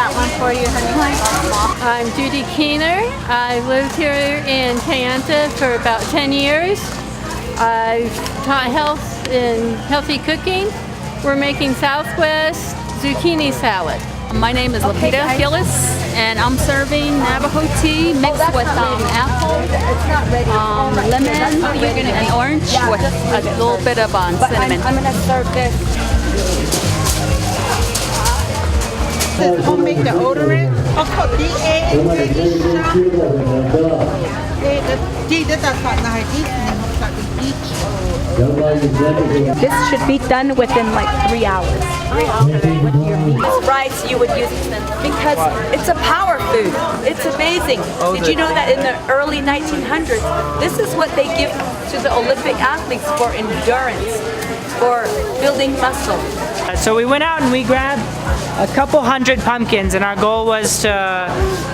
that one for you, honey. I'm Judy Keener. I've lived here in Kayenta for about 10 years. I've taught health and healthy cooking. We're making Southwest zucchini salad. My name is Lapita Gillis, and I'm serving Navajo tea mixed with apple, lemon, and orange with a little bit of cinnamon. I'm going to serve this. This is homemade deodorant. Also, DA, This should be done within like 3 hours. 3 hours with your meat. This rice you would use because it's a power food. It's amazing. Did you know that in the early 1900s, this is what they give to the Olympic athletes for endurance, for building muscle. So we went out and we grabbed a couple hundred pumpkins, and our goal was to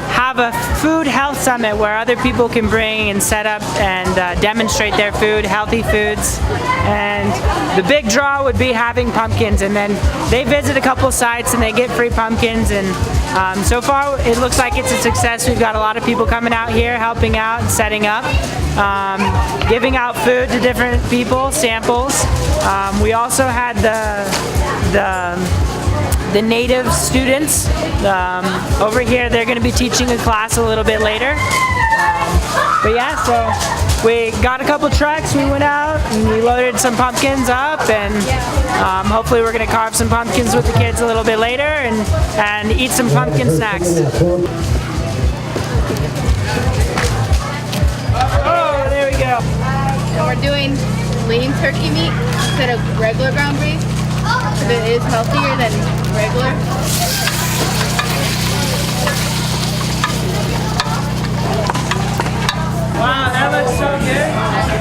have a food health summit where other people can bring and set up and demonstrate their food, healthy foods. And the big draw would be having pumpkins, and then they visit a couple sites and they get free pumpkins. And so far it looks like it's a success. We've got a lot of people coming out here helping out and setting up, giving out food to different people, samples. We also had the native students over here. They're going to be teaching a class a little bit later. But yeah, so we got a couple trucks, we went out and we loaded some pumpkins up, and hopefully we're going to carve some pumpkins with the kids a little bit later and eat some pumpkin snacks. Oh, there we go. And we're doing lean turkey meat instead of regular ground beef, because it is healthier than regular. Wow, that looks so good.